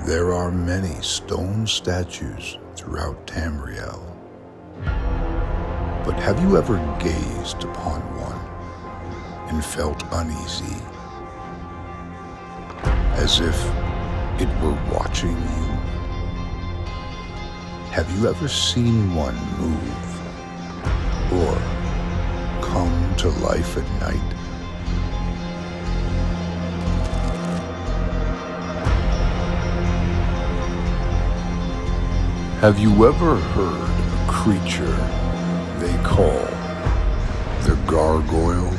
There are many stone statues throughout Tamriel. But have you ever gazed upon one and felt uneasy, as if it were watching you? Have you ever seen one move or come to life at night? Have you ever heard of a creature they call the gargoyle?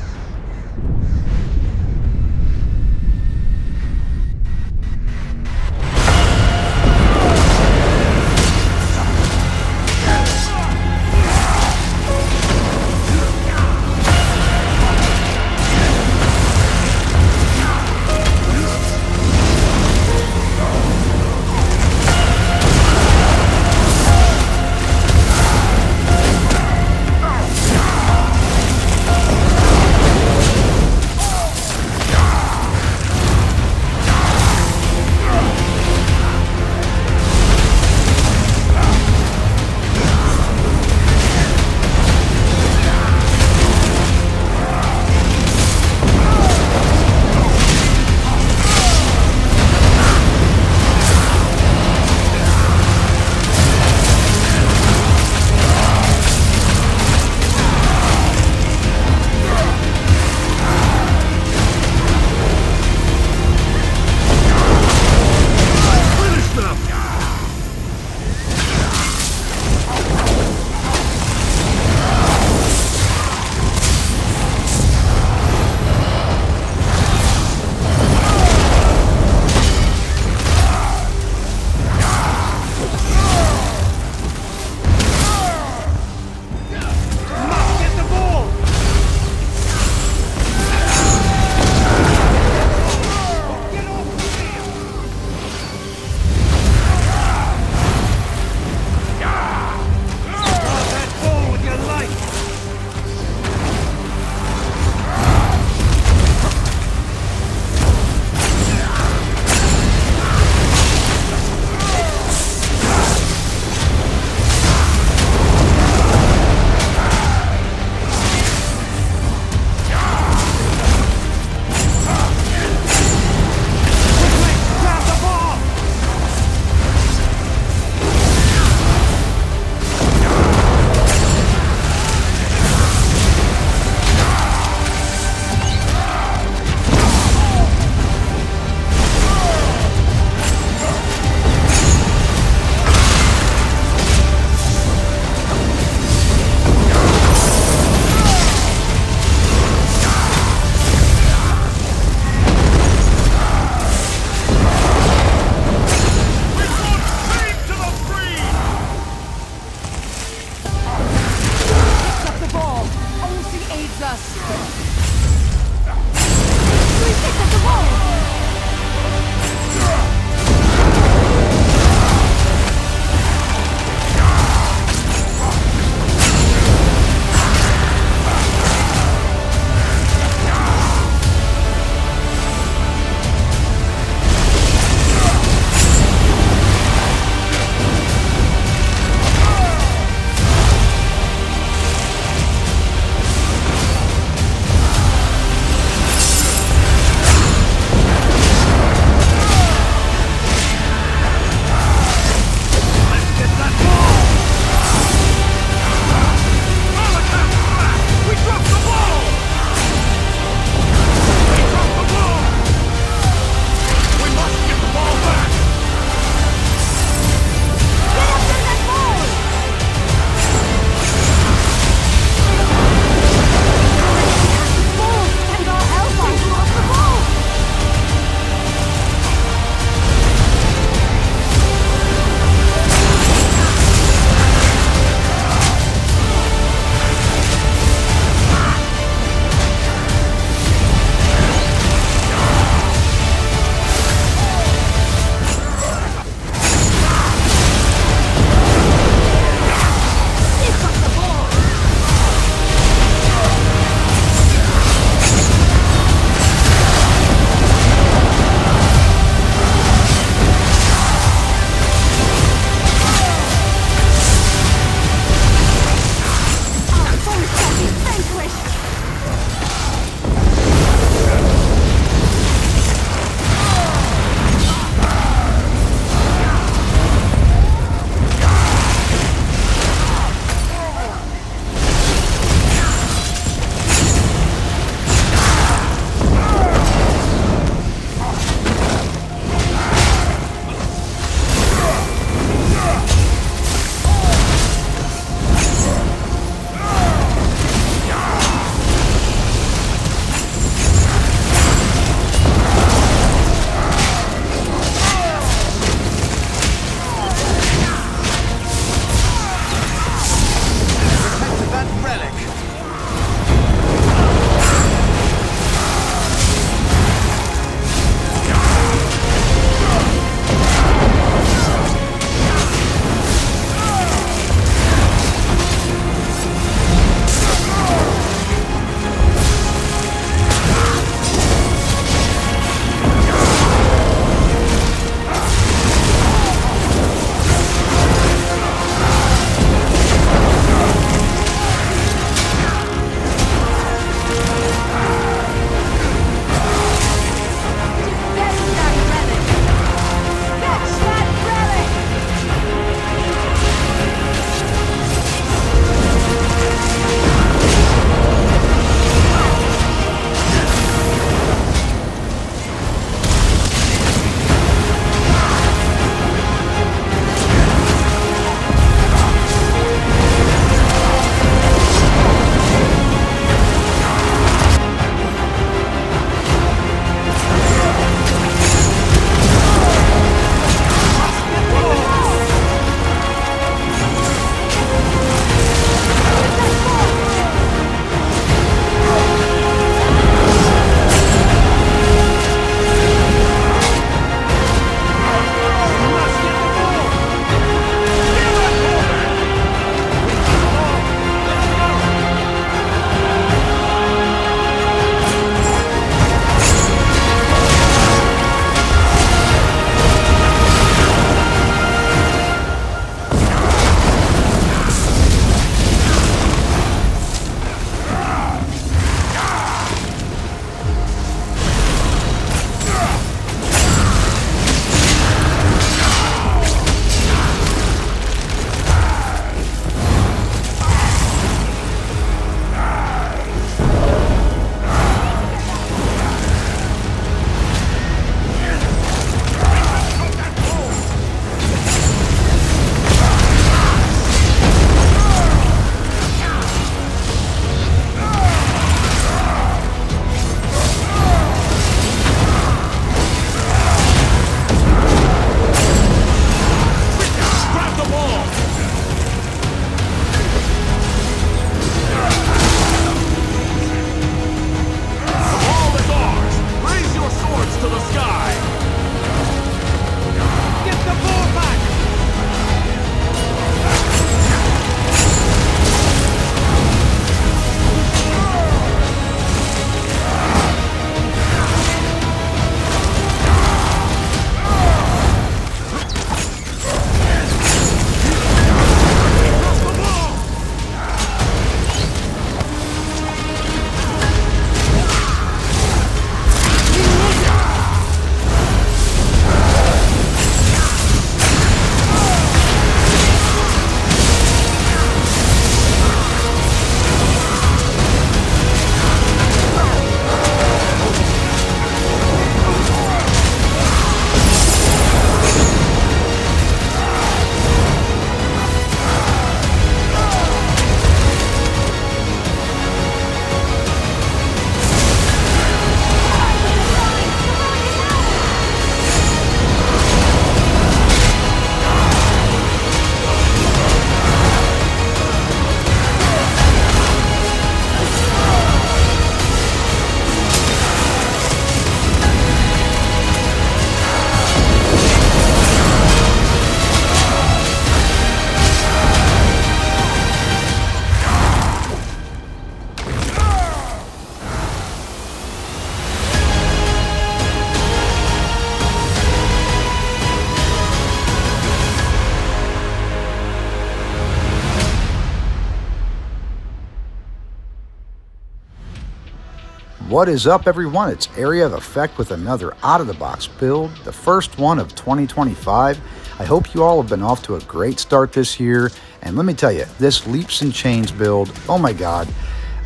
What is up, everyone? It's Area of Effect with another out-of-the-box build, the first one of 2025. I hope you all have been off to a great start this year, and let me tell you, this Leaps and Chains build, oh my god,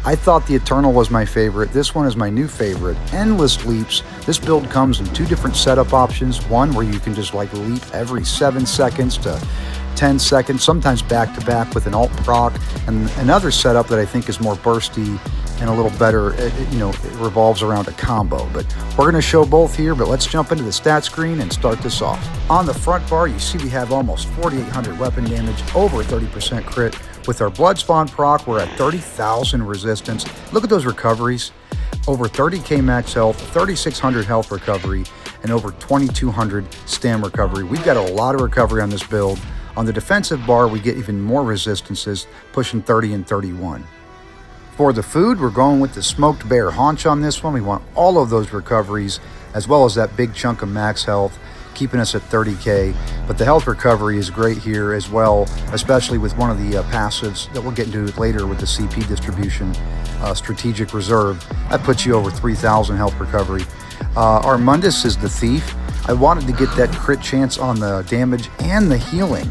I thought the Eternal was my favorite. This one is my new favorite. Endless leaps. This build comes in two different setup options. One where you can just like leap every 7 seconds to 10 seconds, sometimes back to back with an alt proc, and another setup that I think is more bursty and a little better. It revolves around a combo, but we're going to show both here. But let's jump into the stat screen and start this off. On the front bar, you see we have almost 4,800 weapon damage, over 30% crit. With our blood spawn proc, we're at 30,000 resistance. Look at those recoveries. Over 30k max health, 3,600 health recovery, and over 2,200 stam recovery. We've got a lot of recovery on this build. On the defensive bar, we get even more resistances, pushing 30 and 31. For the food, we're going with the smoked bear haunch on this one. We want all of those recoveries, as well as that big chunk of max health, keeping us at 30k. But the health recovery is great here as well, especially with one of the passives that we'll get into later with the CP distribution, strategic reserve. That puts you over 3,000 health recovery. Our Mundus is the thief. I wanted to get that crit chance on the damage and the healing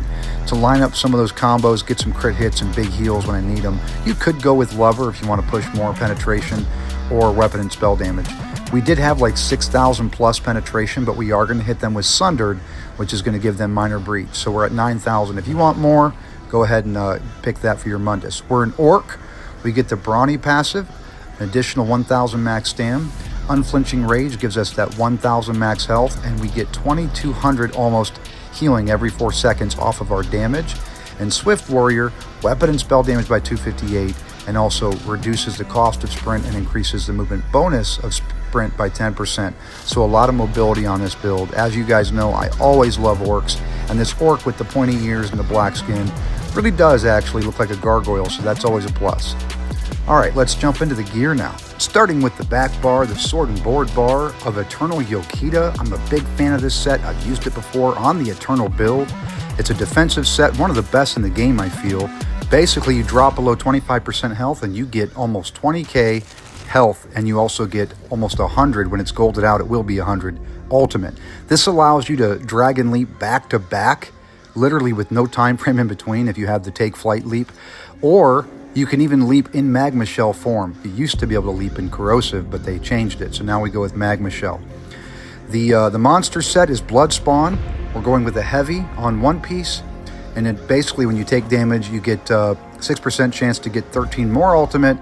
to line up some of those combos, get some crit hits and big heals when I need them. You could go with Lover if you want to push more penetration or weapon and spell damage. We did have like 6,000 plus penetration, but we are going to hit them with Sundered, which is going to give them minor breach. So we're at 9,000. If you want more, go ahead and pick that for your Mundus. We're an Orc. We get the Brawny passive, an additional 1,000 max stam. Unflinching Rage gives us that 1,000 max health, and we get 2,200 almost healing every 4 seconds off of our damage. And Swift Warrior, weapon and spell damage by 258, and also reduces the cost of sprint and increases the movement bonus of sprint by 10%. So a lot of mobility on this build. As you guys know, I always love orcs, and this orc with the pointy ears and the black skin really does actually look like a gargoyle, so that's always a plus. All right, let's jump into the gear now. Starting with the back bar, the sword and board bar of Eternal Yokita. I'm a big fan of this set. I've used it before on the Eternal build. It's a defensive set, one of the best in the game, I feel. Basically, you drop below 25% health and you get almost 20k health, and you also get almost 100. When it's golded out, it will be 100 ultimate. This allows you to dragon leap back to back, literally with no time frame in between if you have the take flight leap, or you can even leap in magma shell form. You used to be able to leap in corrosive, but they changed it, so now we go with magma shell. The monster set is blood spawn. We're going with a heavy on one piece, and it basically, when you take damage, you get 6% chance to get 13 more ultimate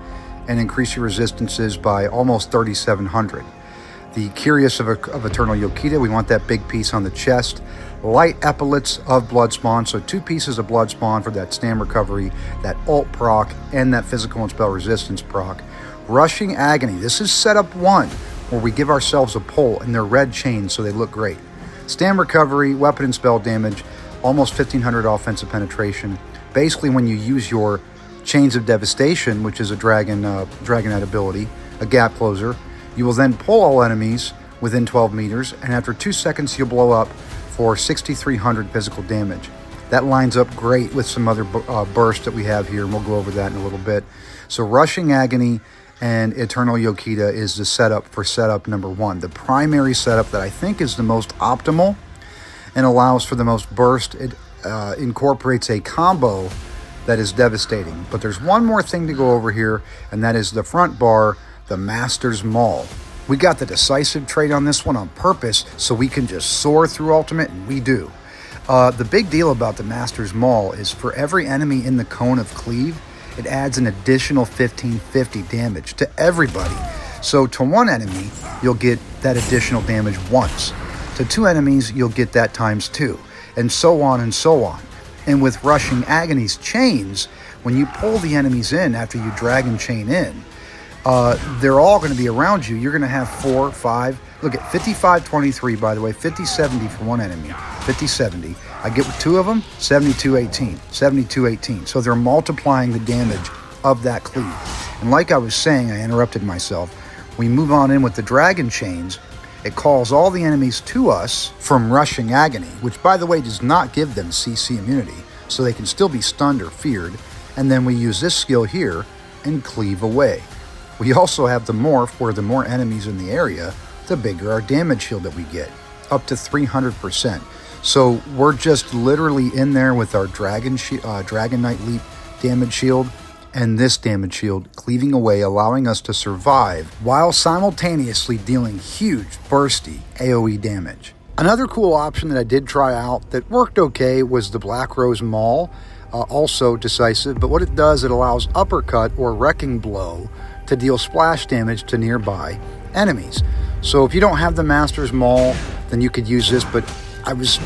and increase your resistances by almost 3,700. The Curious of Eternal Yokita, we want that big piece on the chest. Light epaulets of blood spawn, so 2 pieces of blood spawn for that stam recovery, that ult proc, and that physical and spell resistance proc. Rushing Agony, this is setup 1, where we give ourselves a pull, and they're red chains, so they look great. Stam recovery, weapon and spell damage, almost 1,500 offensive penetration. Basically, when you use your Chains of Devastation, which is a Dragonite ability, a gap closer, you will then pull all enemies within 12 meters, and after 2 seconds, you'll blow up for 6,300 physical damage. That lines up great with some other bursts that we have here, and we'll go over that in a little bit. So Rushing Agony and Eternal Yokita is the setup for setup number 1. The primary setup that I think is the most optimal and allows for the most burst. It incorporates a combo that is devastating. But there's one more thing to go over here, and that is the front bar, the Master's Maul. We got the decisive trait on this one on purpose so we can just soar through ultimate, and we do. The big deal about the Master's Maul is for every enemy in the cone of cleave, it adds an additional 1,550 damage to everybody. So to one enemy, you'll get that additional damage once. To 2 enemies, you'll get that times 2, and so on and so on. And with Rushing Agony's chains, when you pull the enemies in after you dragon chain in, they're all going to be around you. You're going to have 4, 5. Look at 55-23, by the way. 50-70 for one enemy. 50-70. I get with 2 of them, 72-18. 72-18. So they're multiplying the damage of that cleave. And like I was saying, I interrupted myself. We move on in with the dragon chains. It calls all the enemies to us from Rushing Agony, which, by the way, does not give them CC immunity, so they can still be stunned or feared. And then we use this skill here and cleave away. We also have the morph, where the more enemies in the area, the bigger our damage shield that we get, up to 300%. So we're just literally in there with our Dragon Knight Leap damage shield and this damage shield cleaving away, allowing us to survive while simultaneously dealing huge bursty AoE damage. Another cool option that I did try out that worked okay was the Black Rose Maul, also decisive, but what it does, it allows Uppercut or Wrecking Blow to deal splash damage to nearby enemies. So if you don't have the Master's Maul, then you could use this, but I was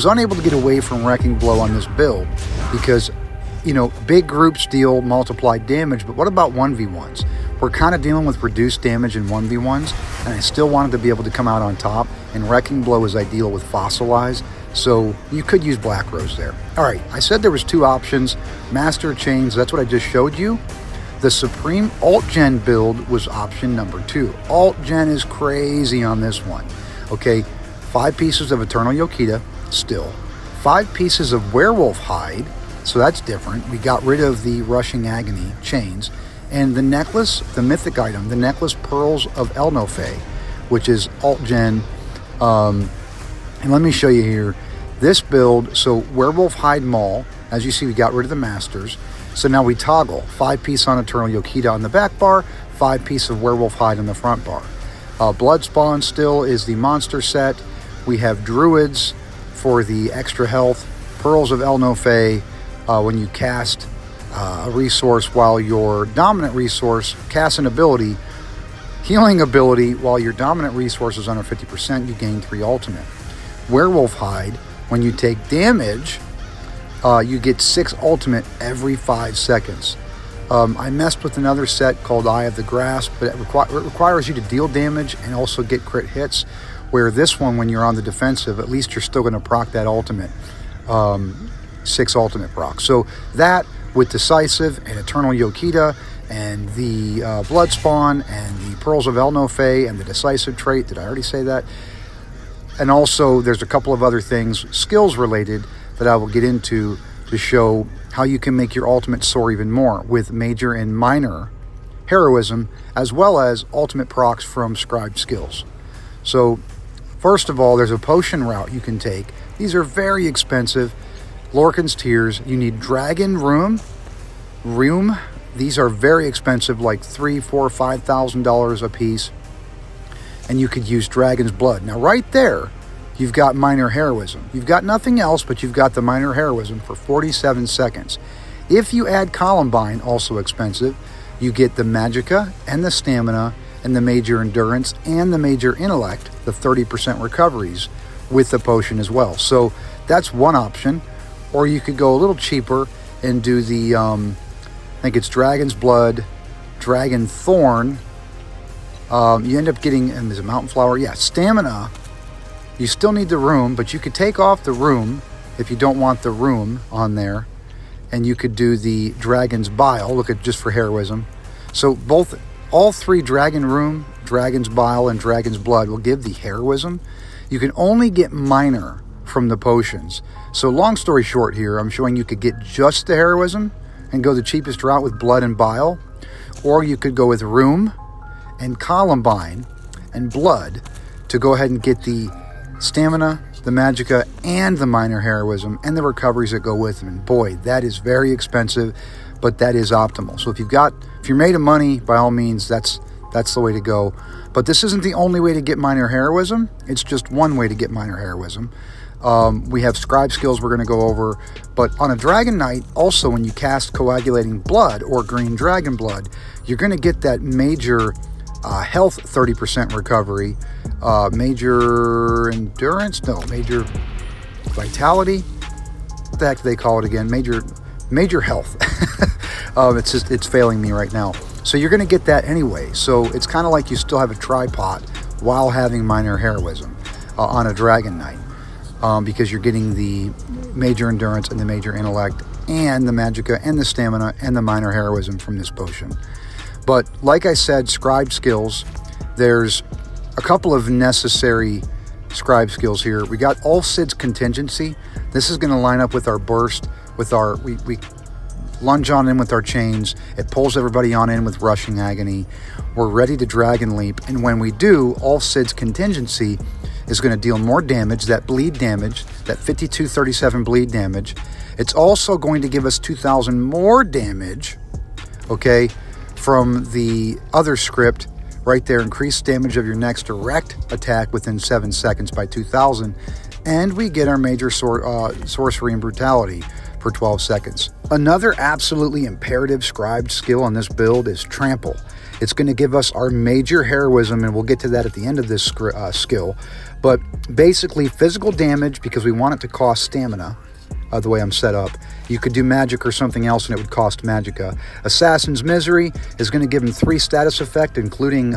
unable to get away from Wrecking Blow on this build because, big groups deal multiplied damage, but what about 1v1s? We're kind of dealing with reduced damage in 1v1s, and I still wanted to be able to come out on top, and Wrecking Blow is ideal with Fossilize, so you could use Black Rose there. All right, I said there was two options. Master Chains, that's what I just showed you. The Supreme Alt Gen build was option number 2. Alt Gen is crazy on this one. Okay, 5 pieces of Eternal Yokita, still. 5 pieces of Werewolf Hide, so that's different. We got rid of the Rushing Agony chains. And the necklace, the mythic item, the necklace Pearls of Elnofe, which is Alt Gen. And let me show you here. This build, so Werewolf Hide Maul, as you see, we got rid of the Masters. So now we toggle 5 piece on Eternal Yokita on the back bar, 5 piece of Werewolf Hide on the front bar. Bloodspawn still is the monster set. We have Druids for the extra health. Pearls of Elnofe when you cast a resource while your dominant resource casts an ability, healing ability, while your dominant resource is under 50%, you gain 3 ultimate. Werewolf Hide, when you take damage, you get 6 ultimate every 5 seconds. I messed with another set called Eye of the Grasp, but it requires you to deal damage and also get crit hits, where this one, when you're on the defensive, at least you're still going to proc that ultimate, 6 ultimate proc. So that, with Decisive and Eternal Yokita and the Bloodspawn and the Pearls of Elnofe and the Decisive trait, did I already say that? And also there's a couple of other things, skills related, that I will get into to show how you can make your ultimate soar even more with major and minor heroism, as well as ultimate procs from Scribed skills. So first of all, there's a potion route you can take. These are very expensive. Lorcan's Tears, you need Dragon Room. These are very expensive, like $3,000, $4,000, $5,000 a piece. And you could use Dragon's Blood. Now right there, you've got minor heroism. You've got nothing else, but you've got the minor heroism for 47 seconds. If you add Columbine, also expensive, you get the Magicka and the Stamina and the Major Endurance and the Major Intellect, the 30% recoveries with the potion as well. So that's one option. Or you could go a little cheaper and do the, I think it's Dragon's Blood, Dragon Thorn. You end up getting, and there's a Mountain Flower. Yeah, Stamina. You still need the Room, but you could take off the Room if you don't want the Room on there. And you could do the Dragon's Bile, look at just for heroism. So all 3 Dragon Room, Dragon's Bile, and Dragon's Blood will give the heroism. You can only get minor from the potions. So long story short here, I'm showing you could get just the heroism and go the cheapest route with Blood and Bile, or you could go with Room and Columbine and Blood to go ahead and get the Stamina, the Magicka, and the minor heroism and the recoveries that go with them. And boy, that is very expensive, but that is optimal. So if you're made of money, by all means, that's the way to go. But this isn't the only way to get minor heroism. It's just one way to get minor heroism. We have Scribe skills we're going to go over, but on a Dragon Knight, also when you cast Coagulating Blood or Green Dragon Blood, you're going to get that major health 30% recovery, major endurance, no, major vitality, what the heck do they call it again? Major health. It's failing me right now. So you're going to get that anyway. So it's kind of like you still have a tripod while having minor heroism on a Dragon Knight. Because you're getting the major endurance and the major intellect and the Magicka and the Stamina and the minor heroism from this potion. But like I said, Scribe skills, there's a couple of necessary Scribe skills here. We got All Sid's Contingency. This is going to line up with our burst, with our, we lunge on in with our chains. It pulls everybody on in with rushing agony. We're ready to dragon leap, and when we do, all Sid's contingency is going to deal more damage, that bleed damage, that 5237 bleed damage. It's also going to give us 2,000 more damage, okay, from the other script right there. Increased damage of your next direct attack within 7 seconds by 2,000. And we get our major sorcery and brutality for 12 seconds. Another absolutely imperative Scribed skill on this build is Trample. It's going to give us our major heroism, and we'll get to that at the end of this skill. But basically, physical damage, because we want it to cost stamina, the way I'm set up. You could do magic or something else and it would cost magicka. Assassin's Misery is going to give them 3 status effect, including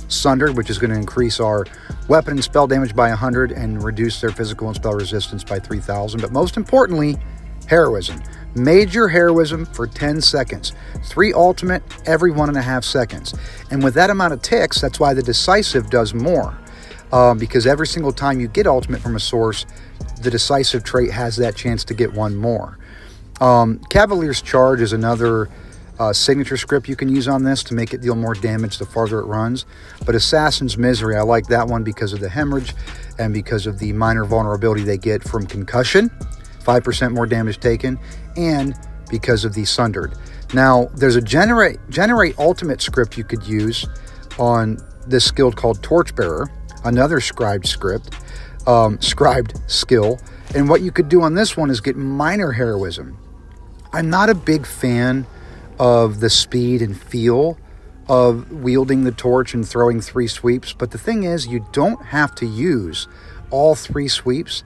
Sundered, which is going to increase our weapon and spell damage by 100 and reduce their physical and spell resistance by 3,000. But most importantly, Heroism. Major heroism for 10 seconds. 3 ultimate every 1.5 seconds. And with that amount of ticks, that's why the decisive does more. Because every single time you get ultimate from a source, the decisive trait has that chance to get 1 more. Cavalier's Charge is another signature script you can use on this to make it deal more damage the farther it runs. But Assassin's Misery, I like that one because of the hemorrhage and because of the minor vulnerability they get from concussion, 5% more damage taken, and because of the Sundered. Now, there's a generate ultimate script you could use on this skill called Torchbearer, another Scribed skill. And what you could do on this one is get minor heroism. I'm not a big fan of the speed and feel of wielding the torch and throwing 3 sweeps, but the thing is, you don't have to use all 3 sweeps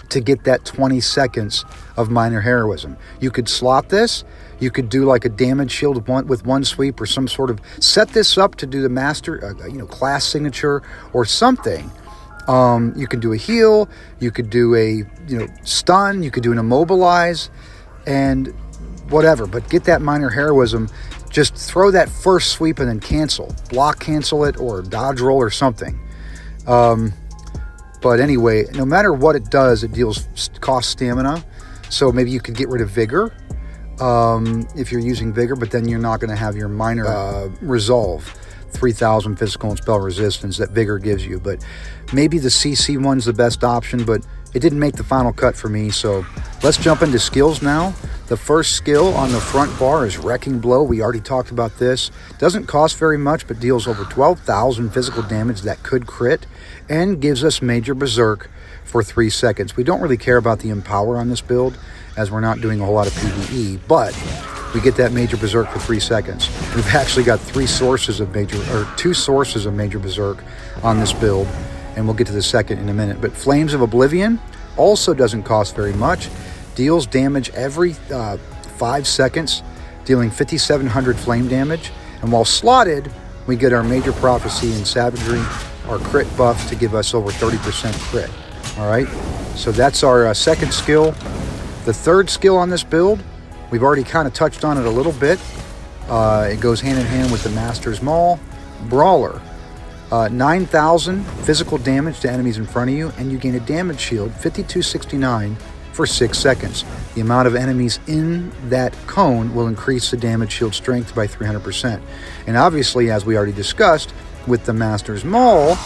to get that 20 seconds of minor heroism. You could slot this. You could do like a damage shield with 1 sweep, or some sort of set this up to do the master, class signature or something. You can do a heal. You could do a stun. You could do an immobilize, and whatever. But get that minor heroism. Just throw that first sweep and then block cancel it, or dodge roll or something. But anyway, no matter what it does, it costs stamina. So maybe you could get rid of Vigor if you're using Vigor, but then you're not going to have your minor resolve, 3,000 physical and spell resistance that Vigor gives you. But maybe the CC one's the best option, but it didn't make the final cut for me. So let's jump into skills now. The first skill on the front bar is Wrecking Blow. We already talked about this. Doesn't cost very much, but deals over 12,000 physical damage that could crit, and gives us Major Berserk for 3 seconds. We don't really care about the Empower on this build, as we're not doing a whole lot of PvE, but we get that Major Berserk for 3 seconds. We've actually got 2 sources of Major Berserk on this build, and we'll get to the second in a minute. But Flames of Oblivion also doesn't cost very much. Deals damage every 5 seconds, dealing 5,700 flame damage. And while slotted, we get our Major Prophecy and Savagery, our crit buff, to give us over 30% crit. All right, so that's our second skill. The third skill on this build, we've already kind of touched on it a little bit. It goes hand in hand with the Master's Maul. Brawler. 9,000 physical damage to enemies in front of you, and you gain a damage shield, 5269, for 6 seconds. The amount of enemies in that cone will increase the damage shield strength by 300%. And obviously, as we already discussed, with the Master's Maul,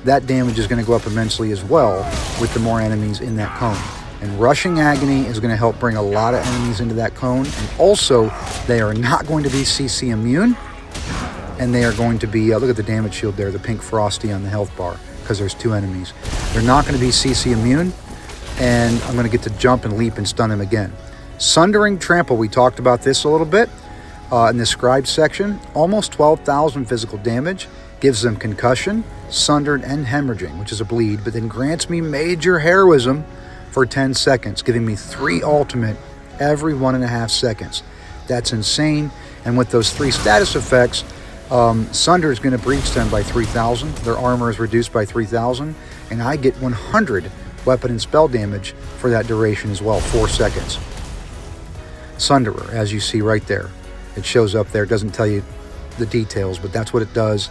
that damage is going to go up immensely as well with the more enemies in that cone. And Rushing Agony is going to help bring a lot of enemies into that cone. And also, they are not going to be CC immune. And they are going to be, look at the damage shield there, the pink frosty on the health bar, because there's 2 enemies. They're not going to be CC immune. And I'm going to get to jump and leap and stun them again. Sundering Trample, we talked about this a little bit in the Scribed section. Almost 12,000 physical damage. Gives them concussion, sundered, and hemorrhaging, which is a bleed, but then grants me major heroism for 10 seconds, giving me 3 ultimate every 1.5 seconds. That's insane. And with those 3 status effects, Sunder is going to breach them by 3,000. Their armor is reduced by 3,000, and I get 100 weapon and spell damage for that duration as well, 4 seconds. Sunderer, as you see right there. It shows up there. It doesn't tell you the details, but that's what it does.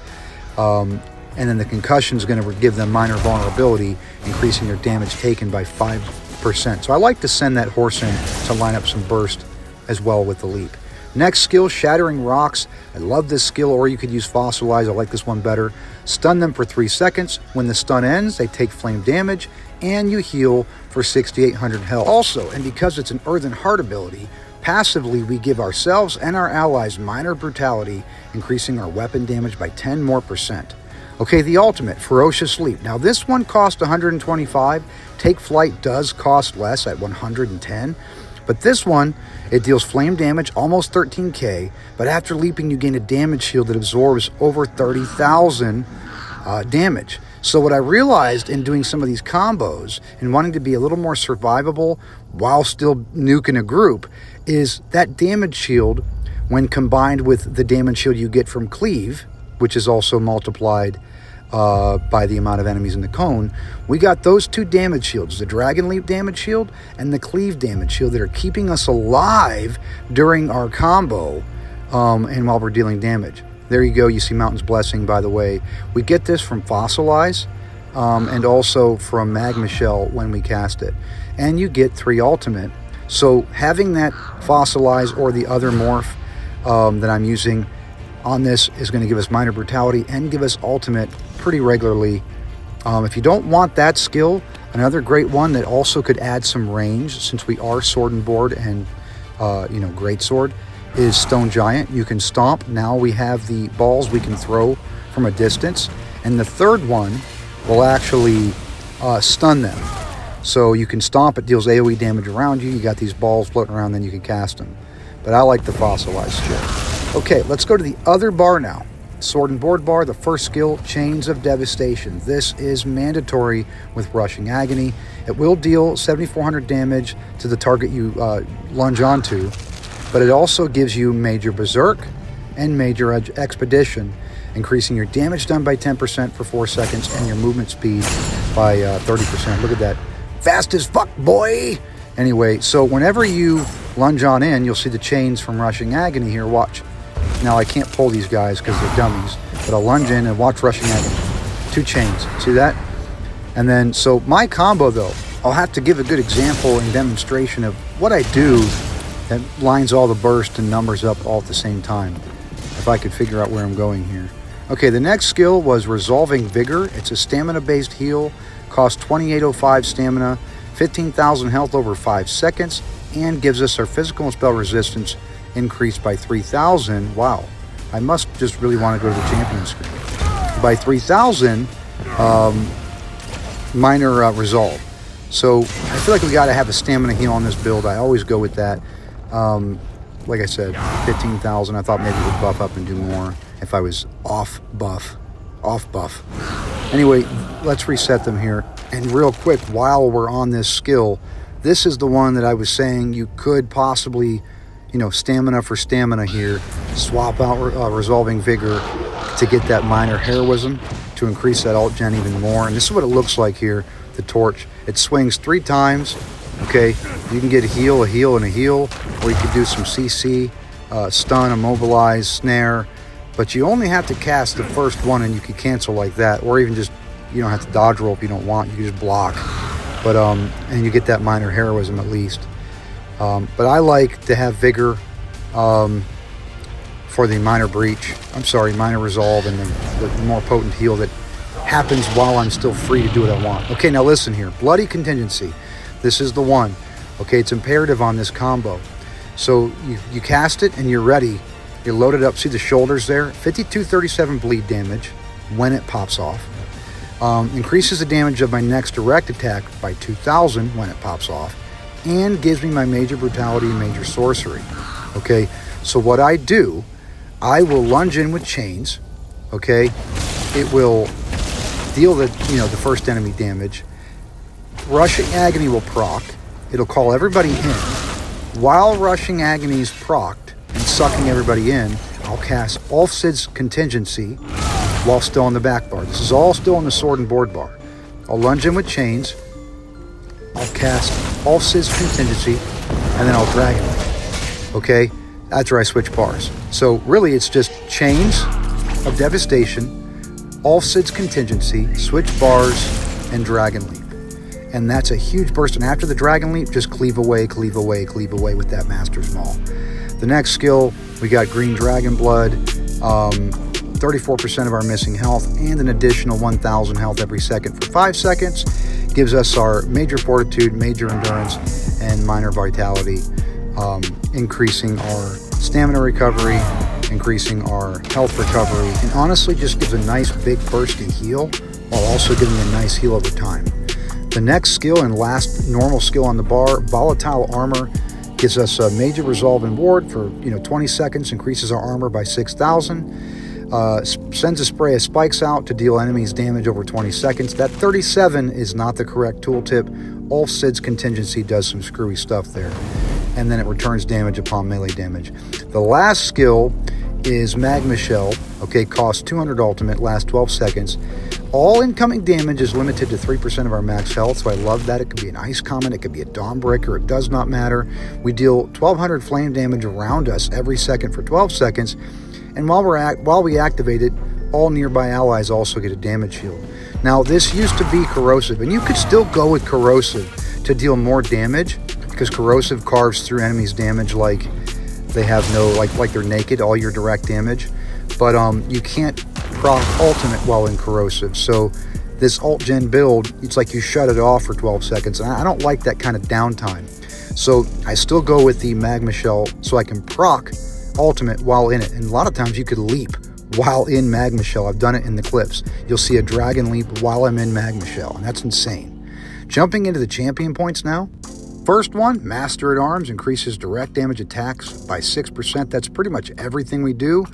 And then the concussion is going to give them minor vulnerability, increasing their damage taken by 5%. So I like to send that horse in to line up some burst as well with the leap. Next skill, Shattering Rocks. I love this skill, or you could use Fossilize. I like this one better. Stun them for 3 seconds. When the stun ends, they take flame damage, and you heal for 6,800 health. Also, and because it's an Earthen Heart ability, passively we give ourselves and our allies minor brutality, increasing our weapon damage by 10% more. Okay, the ultimate, Ferocious Leap. Now this one cost 125. Take Flight does cost less at 110. But this one, it deals flame damage, almost 13k, but after leaping you gain a damage shield that absorbs over 30,000 damage. So what I realized in doing some of these combos and wanting to be a little more survivable while still nuking a group is that damage shield, when combined with the damage shield you get from Cleave, which is also multiplied by the amount of enemies in the cone, we got those 2 damage shields, the Dragon Leap damage shield and the Cleave damage shield, that are keeping us alive during our combo and while we're dealing damage. There you go. You see Mountain's Blessing, by the way. We get this from Fossilize and also from Magma Shell when we cast it. And you get 3 ultimate. So having that Fossilize or the other morph that I'm using on this is going to give us minor brutality and give us ultimate pretty regularly. If you don't want that skill, another great one that also could add some range, since we are sword and board and great sword, is Stone Giant. You can stomp. Now we have the balls we can throw from a distance, and the third one will actually stun them. So you can stomp, it deals AoE damage around you. You got these balls floating around, then you can cast them. But I like the Fossilized skill. Okay, let's go to the other bar now. Sword and board bar, the first skill, Chains of Devastation. This is mandatory with Rushing Agony. It will deal 7,400 damage to the target you lunge onto, but it also gives you Major Berserk and Major Expedition, increasing your damage done by 10% for 4 seconds and your movement speed by 30%. Look at that. Fast as fuck, boy! Anyway, so whenever you lunge on in, you'll see the chains from Rushing Agony here. Watch. Now, I can't pull these guys because they're dummies, but I'll lunge in and watch Rushing Agony. 2 chains. See that? And then, so my combo, though, I'll have to give a good example and demonstration of what I do that lines all the burst and numbers up all at the same time, if I could figure out where I'm going here. Okay, the next skill was Resolving Vigor. It's a stamina-based heal. Costs 2805 stamina, 15,000 health over 5 seconds, and gives us our physical and spell resistance increased by 3,000. Wow, I must just really want to go to the champion screen. By 3,000 minor resolve. So I feel like we got to have a stamina heal on this build. I always go with that. Like I said, 15,000. I thought maybe it would buff up and do more if I was off buff. Anyway, let's reset them here. And real quick, while we're on this skill, this is the one that I was saying you could possibly, stamina for stamina here, swap out Resolving Vigor to get that minor heroism to increase that alt gen even more. And this is what it looks like here, the torch. It swings 3 times. Okay, you can get a heal, and a heal, or you could do some CC, stun, immobilize, snare, but you only have to cast the first one and you can cancel like that, or even just, you don't have to dodge roll if you don't want, you can just block. But and you get that minor heroism at least. But I like to have Vigor for the minor resolve, and the more potent heal that happens while I'm still free to do what I want. Okay, now listen here. Bloody Contingency. This is the one. Okay, it's imperative on this combo. So you cast it and you're ready. You're loaded up. See the shoulders there? 5237 bleed damage when it pops off. Increases the damage of my next direct attack by 2,000 when it pops off. And gives me my Major Brutality and Major Sorcery. Okay, so what I do, I will lunge in with chains. Okay, it will deal the first enemy damage. Rushing Agony will proc. It'll call everybody in. While Rushing Agony's procced and sucking everybody in, I'll cast Ulfsid's Contingency while still on the back bar. This is all still on the sword and board bar. I'll lunge in with chains. I'll cast Ulfsid's Contingency, and then I'll Dragon Leap. Okay? After I switch bars. So really it's just Chains of Devastation, Ulfsid's Contingency, switch bars, and Dragon Leap. and that's a huge burst. And after the Dragon Leap, just cleave away, cleave away, cleave away with that Master's Maul. The next skill, we got Green Dragon Blood, 34% of our missing health, and an additional 1,000 health every second for 5 seconds. Gives us our Major Fortitude, Major Endurance, and Minor Vitality, increasing our stamina recovery, increasing our health recovery, and honestly just gives a nice big bursty heal while also giving a nice heal over time. The next skill and last normal skill on the bar, Volatile Armor, gives us a Major Resolve and Ward for 20 seconds, increases our armor by 6,000. Sends a spray of spikes out to deal enemies damage over 20 seconds. That 37 is not the correct tooltip. Ulf Sid's contingency does some screwy stuff there. And then it returns damage upon melee damage. The last skill is Magma Shell. Okay, costs 200 ultimate, lasts 12 seconds. All incoming damage is limited to 3% of our max health, so I love that. It could be an Ice Comet, it could be a Dawnbreaker, it does not matter. We deal 1,200 flame damage around us every second for 12 seconds. And while we activate it, all nearby allies also get a damage shield. Now, this used to be corrosive, and you could still go with corrosive to deal more damage, because corrosive carves through enemies' damage like they have no, like they're naked, all your direct damage. But you can't proc ultimate while in corrosive. So this alt gen build, it's like you shut it off for 12 seconds, and I don't like that kind of downtime. So I still go with the Magma Shell so I can proc ultimate while in it. And a lot of times you could leap while in Magma Shell. I've done it in the clips. You'll see a Dragon Leap while I'm in Magma Shell, and that's insane. Jumping into the champion points now. First one, Master at Arms, increases direct damage attacks by 6%. That's pretty much everything we do.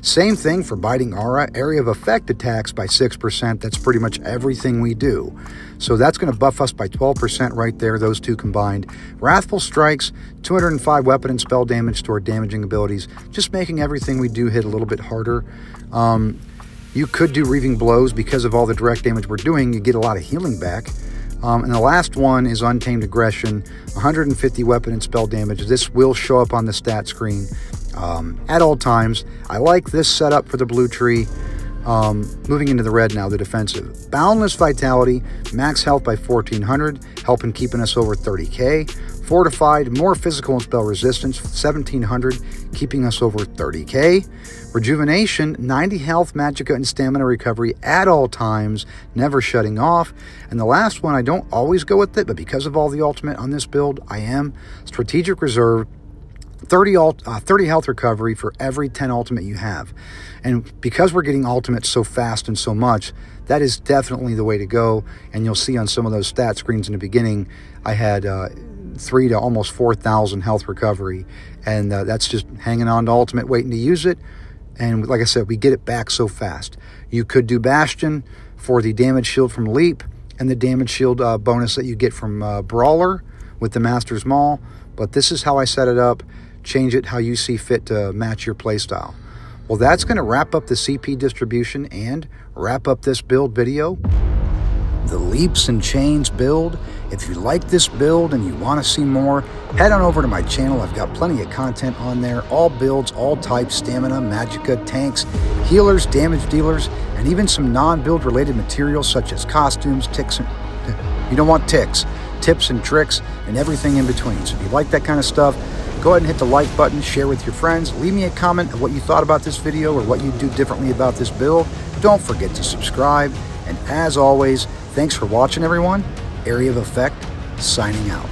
Same thing for Biting Aura, area of effect attacks by 6%. That's pretty much everything we do. So that's going to buff us by 12% right there, those two combined. Wrathful Strikes, 205 weapon and spell damage to our damaging abilities, just making everything we do hit a little bit harder. You could do Reaving Blows because of all the direct damage we're doing. You get a lot of healing back. And the last one is Untamed Aggression, 150 weapon and spell damage. This will show up on the stat screen at all times. I like this setup for the blue tree. Moving into the red now, the defensive. Boundless Vitality, max health by 1,400, helping keeping us over 30k. Fortified, more physical and spell resistance, 1,700, keeping us over 30k. Rejuvenation, 90 health, magicka, and stamina recovery at all times, never shutting off. And the last one, I don't always go with it, but because of all the ultimate on this build, I am. Strategic Reserve, 30 health recovery for every 10 ultimate you have. And because we're getting ultimates so fast and so much, that is definitely the way to go. And you'll see on some of those stat screens in the beginning, I had 3 to almost 4,000 health recovery. And that's just hanging on to ultimate, waiting to use it. And like I said, we get it back so fast. You could do Bastion for the damage shield from Leap and the damage shield bonus that you get from Brawler with the Master's Maul. But this is how I set it up. Change it how you see fit to match your playstyle. Well, that's going to wrap up the CP distribution and wrap up this build video. The Leaps and Chains build. If you like this build and you want to see more, head on over to my channel. I've got plenty of content on there. All builds, all types, stamina, magicka, tanks, healers, damage dealers, and even some non-build related materials such as costumes, ticks, and you don't want ticks, tips and tricks, and everything in between. So if you like that kind of stuff, go ahead and hit the like button, share with your friends, leave me a comment of what you thought about this video or what you'd do differently about this build. Don't forget to subscribe, and as always, thanks for watching, everyone. Area of Effect, signing out.